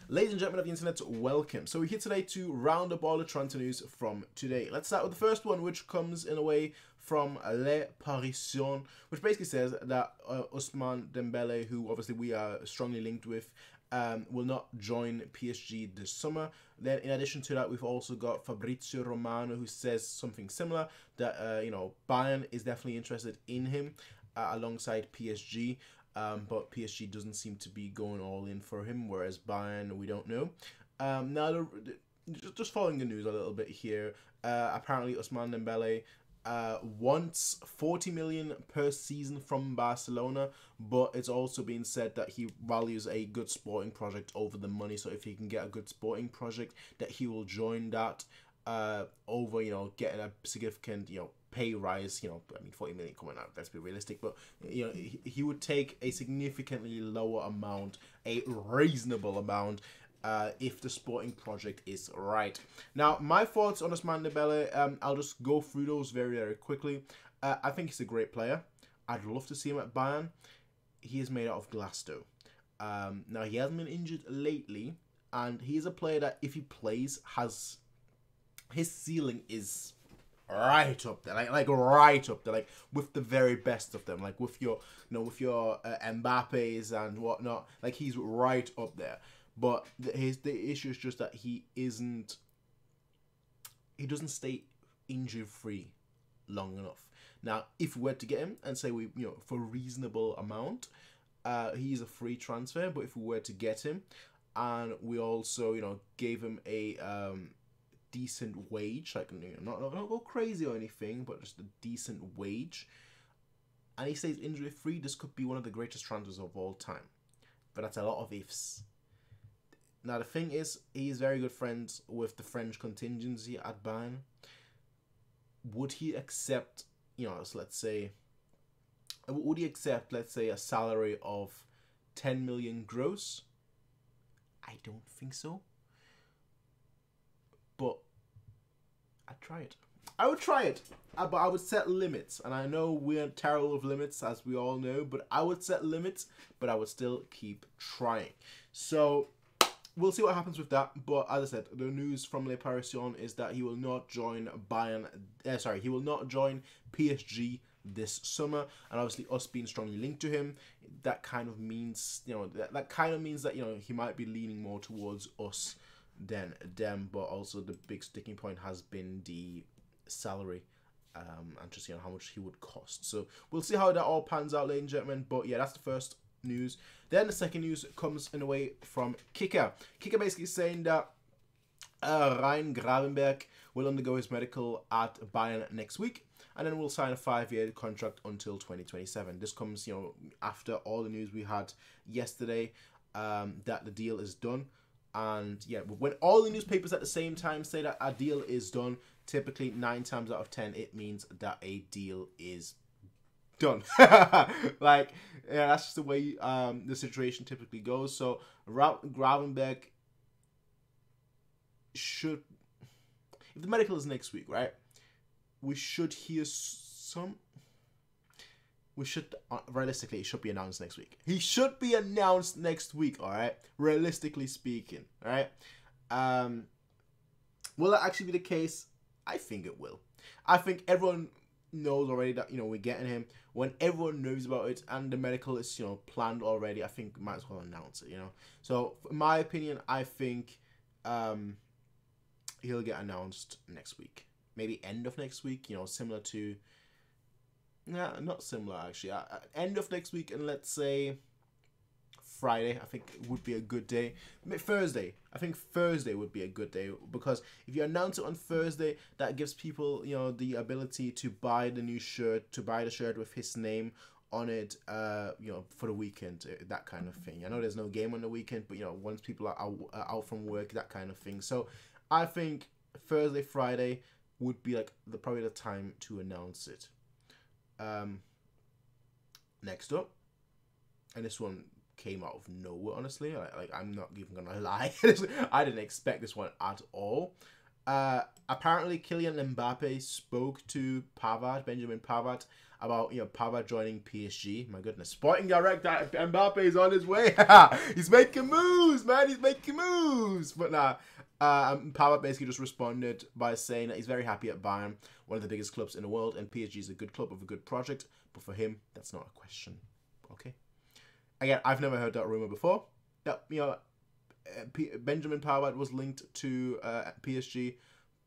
Ladies and gentlemen of the internet, welcome. So we're here today to round up all the transfer news from today. Let's start with the first one, which comes in a way from Le Parisien, which basically says that Ousmane Dembele, who obviously we are strongly linked with, will not join PSG this summer. Then in addition to that, we've also got Fabrizio Romano, who says something similar, that Bayern is definitely interested in him alongside PSG. But PSG doesn't seem to be going all in for him, whereas Bayern, we don't know. Now, just following the news a little bit here, apparently Ousmane Dembele wants 40 million per season from Barcelona, but it's also been said that he values a good sporting project over the money. So if he can get a good sporting project, that he will join that over, getting a significant, pay rise. I mean, 40 million coming out, let's be realistic, but he would take a significantly lower amount, a reasonable amount, if the sporting project is right. Now, my thoughts on Ousmane Dembele, I'll just go through those very, very quickly. I think he's a great player. I'd love to see him at Bayern. He is made out of glass, though. Now, he hasn't been injured lately, and he's a player that, if he plays, his ceiling is right up there, like right up there, like with the very best of them, like with your Mbappe's and whatnot. Like, he's right up there. But the issue is just that he doesn't stay injury free long enough. Now, if we were to get him and say we for a reasonable amount, he's a free transfer. But if we were to get him and we also gave him a decent wage, like not go crazy or anything, but just a decent wage, and he stays injury free, this could be one of the greatest transfers of all time. But that's a lot of ifs. Now, the thing is, he's very good friends with the French contingency at Bayern. Would he accept, let's say a salary of 10 million gross? I don't think so. But I'd try it. I would try it, but I would set limits. And I know we're terrible with limits, as we all know, but I would set limits, but I would still keep trying. So we'll see what happens with that. But as I said, the news from Le Parisien is that he will not join he will not join PSG this summer. And obviously, us being strongly linked to him, that kind of means, that he might be leaning more towards us than them. But also, the big sticking point has been the salary, and just how much he would cost. So we'll see how that all pans out, ladies and gentlemen. But yeah, that's the first news. Then the second news comes in a way from Kicker. Kicker basically saying that Ryan Gravenberg will undergo his medical at Bayern next week, and then will sign a 5-year contract until 2027. This comes, after all the news we had yesterday, that the deal is done. And yeah, when all the newspapers at the same time say that a deal is done, typically 9 times out of 10, it means that a deal is done. Like, yeah, that's just the way the situation typically goes. So Gravenberg should, if the medical is next week, right, we should hear realistically, it should be announced next week. He should be announced next week, all right? Realistically speaking, all right? Will that actually be the case? I think it will. I think everyone knows already that, we're getting him. When everyone knows about it and the medical is, planned already, I think we might as well announce it, So, in my opinion, I think he'll get announced next week. Maybe end of next week, similar to... Nah, not similar, actually. End of next week, and let's say Friday, I think would be a good day. Thursday. I think Thursday would be a good day, because if you announce it on Thursday, that gives people, the ability to buy the new shirt, to buy the shirt with his name on it, for the weekend, that kind of thing. I know there's no game on the weekend, but, once people are out from work, that kind of thing. So I think Thursday, Friday would be like probably the time to announce it. Next up, and this one came out of nowhere, honestly. Like I'm not even gonna lie, I didn't expect this one at all. Apparently, Kylian Mbappe spoke to Benjamin Pavard, about, you know, Pavard joining PSG. My goodness, Sporting Director Mbappe is on his way. He's making moves, man. He's making moves. But nah, Pavard basically just responded by saying that he's very happy at Bayern, one of the biggest clubs in the world, and PSG is a good club with a good project. But for him, that's not a question. Okay. Again, I've never heard that rumor before. That, you know, Benjamin Pavard was linked to PSG,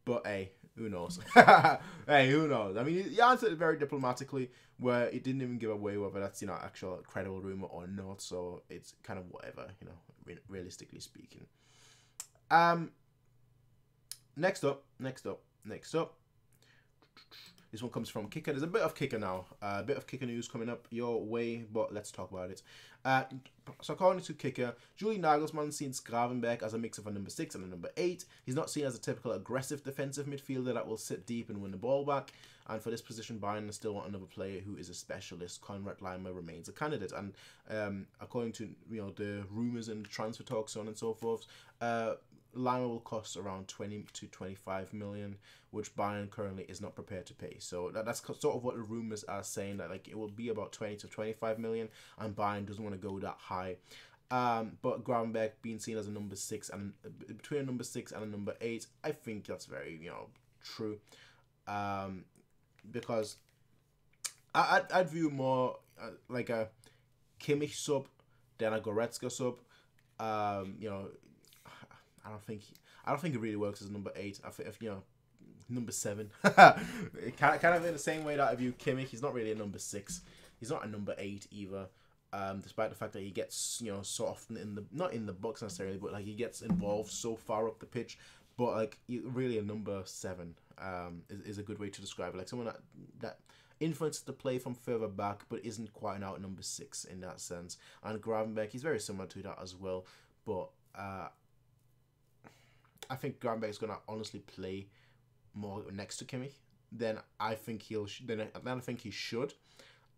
but hey, who knows? Hey, who knows? I mean, he answered it very diplomatically, where it didn't even give away whether that's, you know, actual credible rumor or not. So it's kind of whatever, you know, realistically speaking. Next up. This one comes from Kicker. There's a bit of Kicker now. A bit of Kicker news coming up your way, but let's talk about it. So according to Kicker, Julian Nagelsmann sees Gravenberch as a mix of a number 6 and a number 8. He's not seen as a typical aggressive defensive midfielder that will sit deep and win the ball back. And for this position, Bayern still want another player who is a specialist. Konrad Laimer remains a candidate. And according to, you know, the rumours and transfer talks, so on and so forth, Laimer will cost around 20 to 25 million, which Bayern currently is not prepared to pay. So that's sort of what the rumours are saying, that like it will be about 20 to 25 million, and Bayern doesn't want to go that high. But Gravenberch being seen as a number 6 and between a number 6 and a number 8, I think that's very, you know, true. Because I'd view more like a Kimmich sub than a Goretzka sub. You know, I don't think it really works as a number 8. If you know, number 7, kind of in the same way that I view Kimmich. He's not really a number 6. He's not a number 8 either. Despite the fact that he gets, you know, so often not in the box necessarily, but like he gets involved so far up the pitch. But like really a number 7 is a good way to describe it. Like someone that influences the play from further back, but isn't quite an out number 6 in that sense. And Gravenberch, he's very similar to that as well. But I think Gravenberch is gonna honestly play more next to Kimmich than I think he should.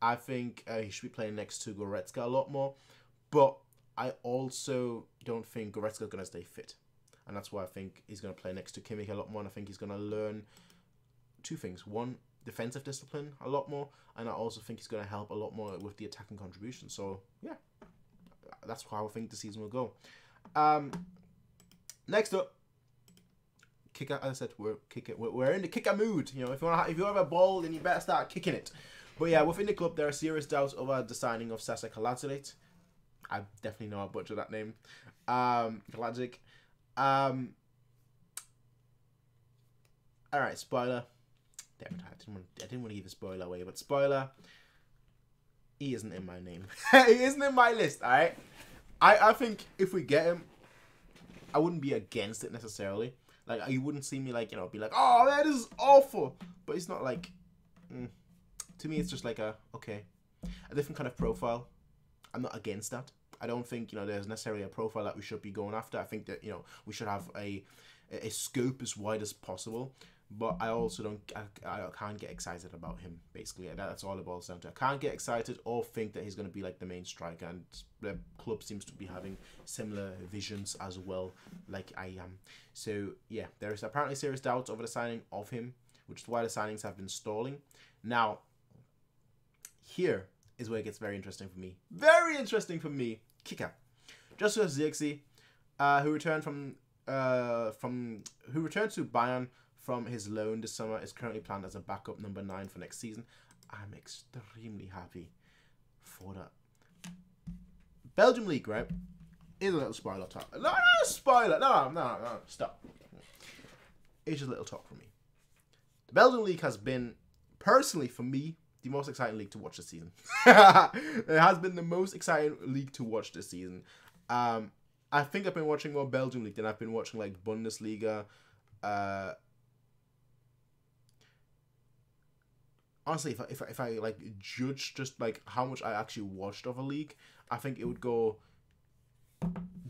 I think he should be playing next to Goretzka a lot more, but I also don't think Goretzka is gonna stay fit, and that's why I think he's gonna play next to Kimmich a lot more. And I think he's gonna learn 2 things: one, defensive discipline a lot more, and I also think he's gonna help a lot more with the attacking contribution. So yeah, that's how I think the season will go. Next up. Kicker, as I said, we're in the kicker mood. You know, if you have a ball, then you better start kicking it. But yeah, within the club, there are serious doubts over the signing of Sasa Kaladzic. I definitely know I butchered that name. Kaladzic. All right, spoiler. Damn it, I didn't want to give a spoiler away, but spoiler. He isn't in my name. He isn't in my list. All right. I think if we get him, I wouldn't be against it necessarily. Like, you wouldn't see me, like, you know, be like, oh, man, this is awful. But it's not like, to me, it's just like okay, a different kind of profile. I'm not against that. I don't think, you know, there's necessarily a profile that we should be going after. I think that, you know, we should have a scope as wide as possible. But I also I can't get excited about him, basically. That's all it boils down to. I can't get excited or think that he's going to be like the main striker. And the club seems to be having similar visions as well, like I am. So, yeah, there is apparently serious doubts over the signing of him, which is why the signings have been stalling. Now, here is where it gets very interesting for me. Very interesting for me. Kicker. Just as Zirkzee, who returned to Bayern from his loan this summer, is currently planned as a backup number 9 for next season. I'm extremely happy for that. Belgium League, right? Here's a little spoiler talk. No, spoiler. No, stop. It's just a little talk for me. The Belgium League has been, personally for me, the most exciting league to watch this season. It has been the most exciting league to watch this season. I think I've been watching more Belgium League than I've been watching like Bundesliga. Honestly, if I like judge just like how much I actually watched of a league, I think it would go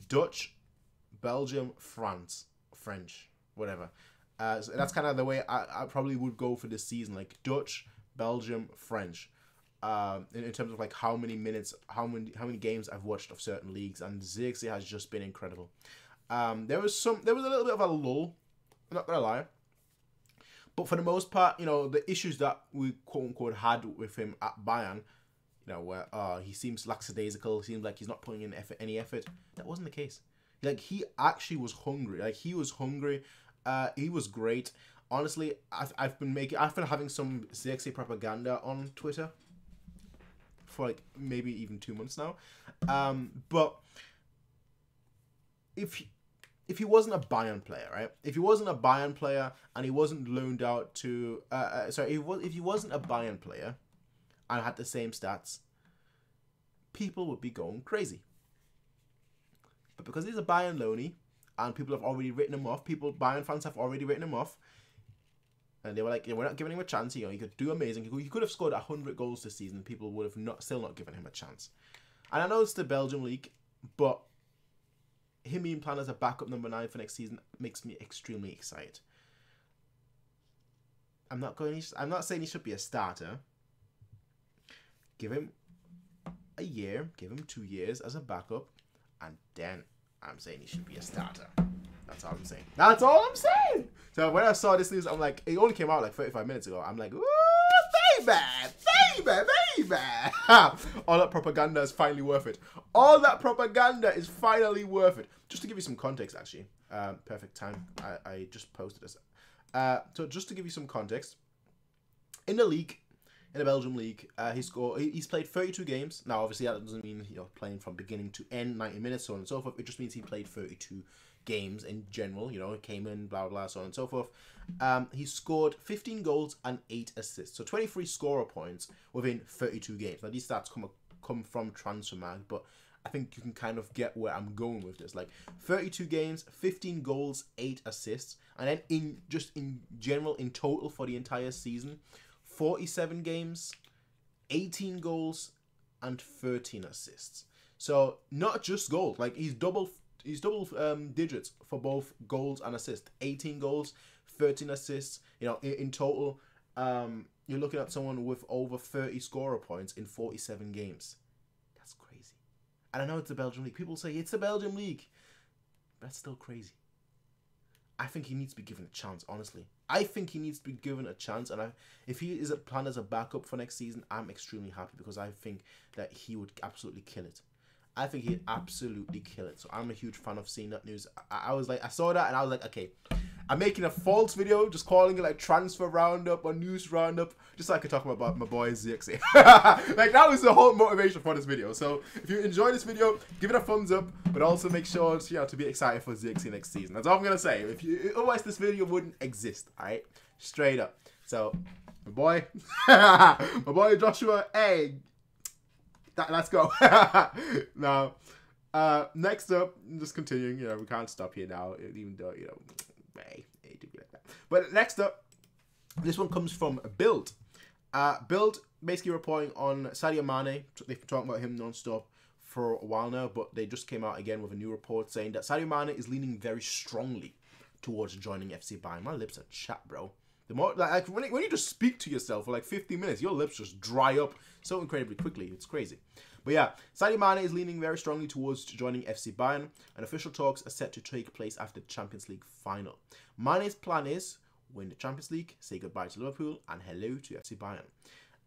Dutch, Belgium, France, French, whatever. So that's kind of the way I probably would go for this season, like Dutch, Belgium, French. In terms of like how many minutes, how many games I've watched of certain leagues, and Zirkzee has just been incredible. There was a little bit of a lull, I'm not gonna lie, But for the most part, you know, the issues that we quote unquote had with him at Bayern, you know, where he seems lackadaisical, seems like he's not putting in any effort. That wasn't the case. Like, he actually was hungry. Like, he was hungry. He was great. Honestly, I've been having some Zirkzee propaganda on Twitter for like maybe even 2 months now. But if he wasn't a Bayern player, right? If he wasn't a Bayern player and he wasn't loaned out to if he wasn't a Bayern player and had the same stats, people would be going crazy. But because he's a Bayern loanee and people have already written him off, Bayern fans have already written him off, and they were like, yeah, we're not giving him a chance. You know, he could do amazing. He could have scored 100 goals this season. People would have still not given him a chance. And I know it's the Belgium league, but him being planned as a backup number 9 for next season makes me extremely excited. I'm not saying he should be a starter. Give him a year, give him 2 years as a backup, and then I'm saying he should be a starter. That's all I'm saying. That's all I'm saying. So when I saw this news, I'm like, it only came out like 35 minutes ago. I'm like, ooh, baby. All that propaganda is finally worth it. All that propaganda is finally worth it. Just to give you some context, actually. Perfect time. I just posted this. So just to give you some context, in the league, in the Belgium league, he's played 32 games. Now, obviously, that doesn't mean you're playing from beginning to end, 90 minutes, so on and so forth. It just means he played 32 games in general. You know, he came in, blah, blah, so on and so forth. He scored 15 goals and 8 assists. So 23 scorer points within 32 games. Now, these stats come from Transfermarkt, but I think you can kind of get where I'm going with this. Like, 32 games, 15 goals, 8 assists. And then in general, in total for the entire season, 47 games, 18 goals, and 13 assists. So not just goals. Like, he's double digits for both goals and assists. 18 goals, 13 assists. You know, in total, you're looking at someone with over 30 scorer points in 47 games. That's crazy. And I know it's the Belgium league. People say it's the Belgium league. That's still crazy. I think he needs to be given a chance, honestly. I think he needs to be given a chance, and if he is planned as a backup for next season, I'm extremely happy because I think that he would absolutely kill it. I think he'd absolutely kill it. So I'm a huge fan of seeing that news. I saw that and I was like, okay, I'm making a false video, just calling it like transfer roundup or news roundup, just so I could talk about my boy Zirkzee. Like, that was the whole motivation for this video. So if you enjoyed this video, give it a thumbs up, but also make sure to be excited for Zirkzee next season. That's all I'm gonna say. Otherwise this video wouldn't exist. All right, straight up. So my boy Joshua, hey. Let's go. Now, next up, just continuing, you know, we can't stop here now, even though, you know, hey, it could be like that. But next up, this one comes from Bild. Bild basically reporting on Sadio Mané. They've been talking about him non-stop for a while now, but they just came out again with a new report saying that Sadio Mané is leaning very strongly towards joining FC Bayern. My lips are chapped, bro. The more, like when you just speak to yourself for like 50 minutes, your lips just dry up so incredibly quickly. It's crazy. But yeah, Sadio Mané is leaning very strongly towards joining FC Bayern, and official talks are set to take place after the Champions League final. Mané's plan is win the Champions League, say goodbye to Liverpool, and hello to FC Bayern.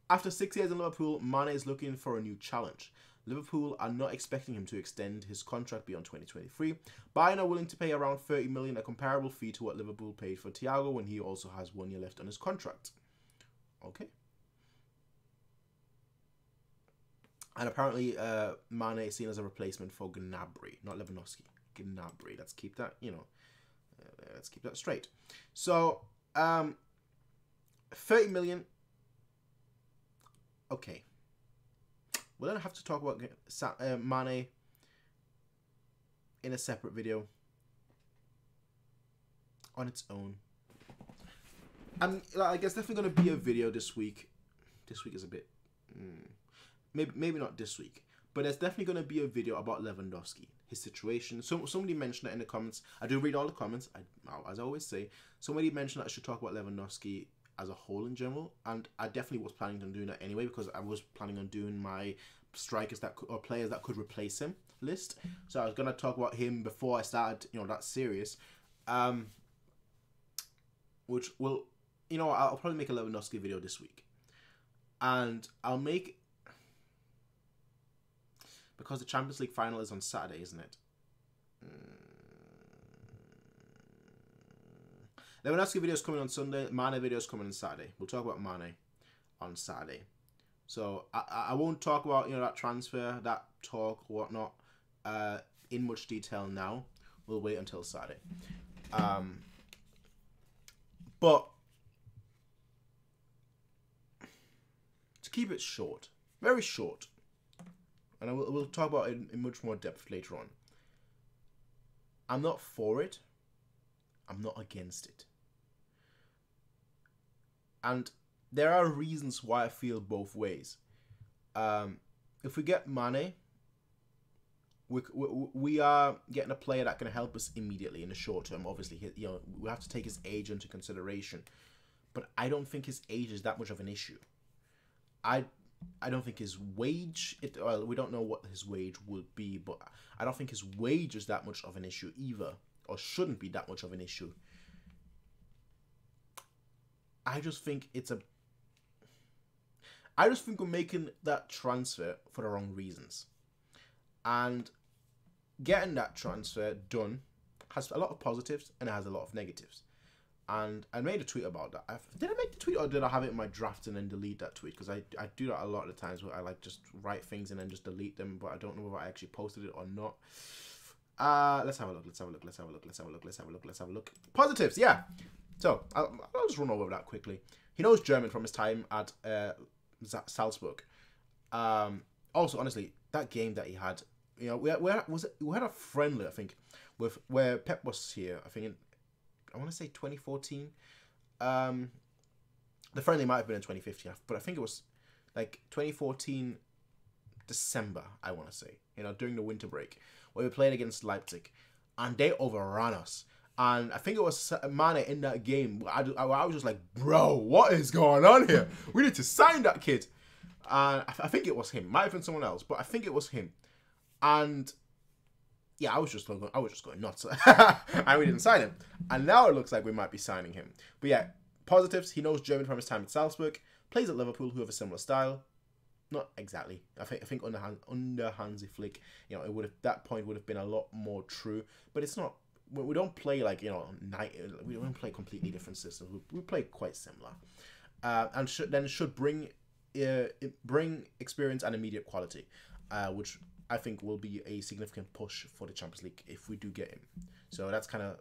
After 6 years in Liverpool, Mané is looking for a new challenge. Liverpool are not expecting him to extend his contract beyond 2023. Bayern are willing to pay around 30 million, a comparable fee to what Liverpool paid for Thiago when he also has 1 year left on his contract. Okay. And apparently, Mané is seen as a replacement for Gnabry, not Lewandowski. Gnabry. Let's keep that, you know, let's keep that straight. So, 30 million. Okay. We're going to have to talk about Mané in a separate video on its own. And like, it's definitely going to be a video this week. This week is a bit... Maybe not this week. But there's definitely going to be a video about Lewandowski, his situation. Somebody mentioned it in the comments. I do read all the comments, as I always say. Somebody mentioned that I should talk about Lewandowski as a whole in general, and I definitely was planning on doing that anyway, because I was planning on doing my strikers or players that could replace him list. So I was gonna talk about him before I started, you know, that series, which will you know, I'll probably make a Lewandowski video this week. And I'll make... Because the Champions League final is on Saturday, isn't it? Lewandowski video is coming on Sunday. Mané video is coming on Saturday. We'll talk about Mané on Saturday. So I won't talk about, you know, that transfer, that talk, whatnot, in much detail now. We'll wait until Saturday. But to keep it short, very short, and we'll talk about it in much more depth later on. I'm not for it. I'm not against it. And there are reasons why I feel both ways. If we get Mané, we are getting a player that can help us immediately in the short term. Obviously, you know, we have to take his age into consideration, but I don't think his age is that much of an issue. I don't think his wage. Well, we don't know what his wage will be, but I don't think his wage is that much of an issue either, or shouldn't be that much of an issue. I just think we're making that transfer for the wrong reasons. And getting that transfer done has a lot of positives and it has a lot of negatives. And I made a tweet about that. Did I make the tweet or did I have it in my draft and then delete that tweet? Because I do that a lot of the times where I like just write things and then just delete them, but I don't know if I actually posted it or not. Let's have a look. Positives, yeah. So, I'll just run over that quickly. He knows German from his time at Salzburg. Also, honestly, that game that he had, you know, we had a friendly, I think, where Pep was here, I think, I want to say 2014. The friendly might have been in 2015, but I think it was like 2014 December, I want to say, you know, during the winter break, where we played against Leipzig, and they overran us. And I think it was Mané in that game. I was just like, bro, what is going on here? We need to sign that kid. And I think it was him. Might have been someone else, but I think it was him. And yeah, I was just going nuts. And we didn't sign him. And now it looks like we might be signing him. But yeah, positives. He knows German from his time at Salzburg. Plays at Liverpool, who have a similar style. Not exactly. I think under Hansi Flick, you know, that point would have been a lot more true. But it's not. We don't play like, you know, we don't play completely different systems. We play quite similar, and should bring experience and immediate quality, which I think will be a significant push for the Champions League if we do get him. So that's kind of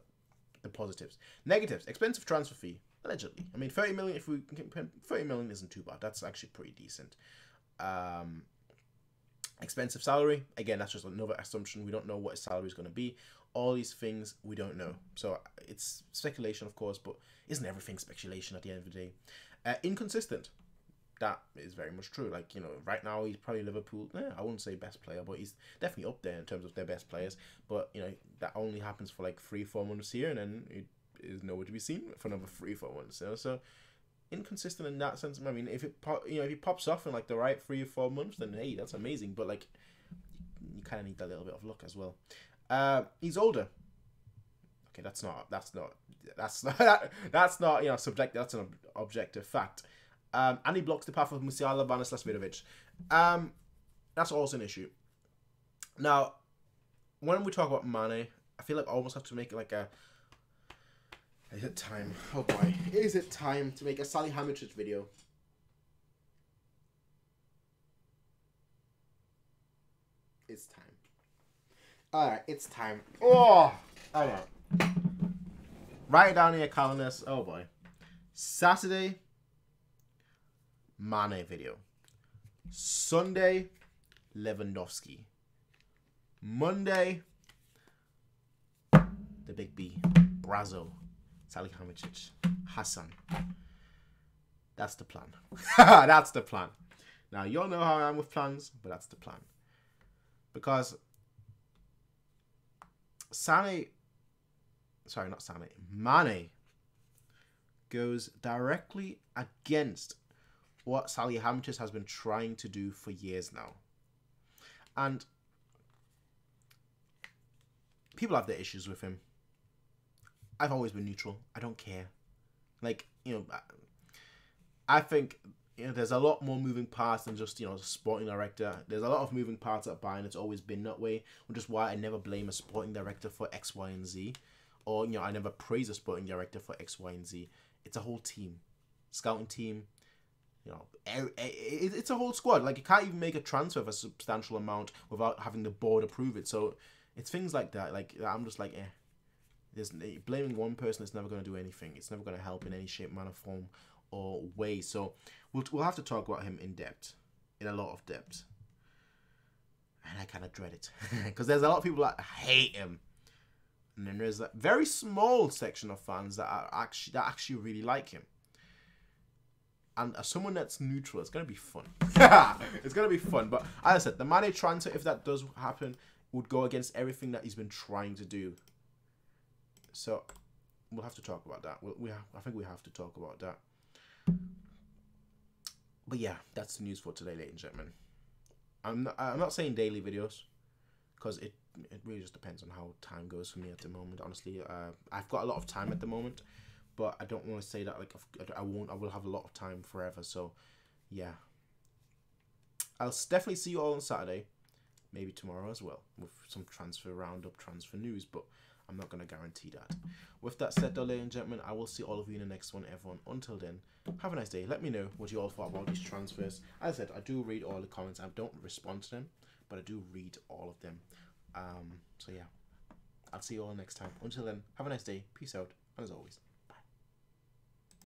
the positives. Negatives: expensive transfer fee, allegedly. I mean, 30 million. If we can, 30 million isn't too bad. That's actually pretty decent. Expensive salary. Again, that's just another assumption. We don't know what his salary is going to be. All these things we don't know. So it's speculation, of course, but isn't everything speculation at the end of the day? Inconsistent. That is very much true. Like, you know, right now he's probably Liverpool. I wouldn't say best player, but he's definitely up there in terms of their best players. But, you know, that only happens for like 3-4 months here, and then it is nowhere to be seen for another 3-4 months. You know? So inconsistent in that sense. I mean, if he pops off in like the right 3 or 4 months, then hey, that's amazing. But like, you kind of need that little bit of luck as well. He's older. Okay, that's not you know, subjective. That's an objective fact. And he blocks the path of Musiala, Vanislav. That's also an issue. Now, when we talk about Mané, I feel like I almost have to make it like a. Is it time? Oh boy, is it time to make a Salihamidzic video? It's time. Alright, it's time. Oh! Alright. Write it down in your calendars. Oh boy. Saturday, Mané video. Sunday, Lewandowski. Monday, the big B. Brazo. Salihamidzic. Hassan. That's the plan. That's the plan. Now, you all know how I am with plans, but that's the plan. Because Mané goes directly against what Salihamidzic has been trying to do for years now. And people have their issues with him. I've always been neutral. I don't care. Like, I think there's a lot more moving parts than just sporting director. There's a lot of moving parts at Bayern. It's always been that way, which is why I never blame a sporting director for X, Y, and Z, or I never praise a sporting director for X, Y, and Z. It's a whole team, scouting team. It's a whole squad. Like, you can't even make a transfer of a substantial amount without having the board approve it. So it's things like that. Like, I'm just like, blaming one person is never going to do anything. It's never going to help in any shape, manner, form, or way. So we'll have to talk about him in a lot of depth. And I kind of dread it because there's a lot of people that hate him, and then there's a very small section of fans that actually really like him. And as someone that's neutral, it's going to be fun. It's going to be fun. But as I said, the Mané transfer, if that does happen, would go against everything that he's been trying to do. So we'll have to talk about that. I think we have to talk about that. But yeah, that's the news for today, ladies and gentlemen. I'm not saying daily videos, because it really just depends on how time goes for me at the moment. Honestly, I've got a lot of time at the moment. But I don't want to say that like I will have a lot of time forever. So, yeah. I'll definitely see you all on Saturday. Maybe tomorrow as well. With some transfer roundup, transfer news. But I'm not going to guarantee that. With that said, though, ladies and gentlemen, I will see all of you in the next one, everyone. Until then, have a nice day. Let me know what you all thought about these transfers. As I said, I do read all the comments. I don't respond to them. But I do read all of them. So, yeah. I'll see you all next time. Until then, have a nice day. Peace out. And as always,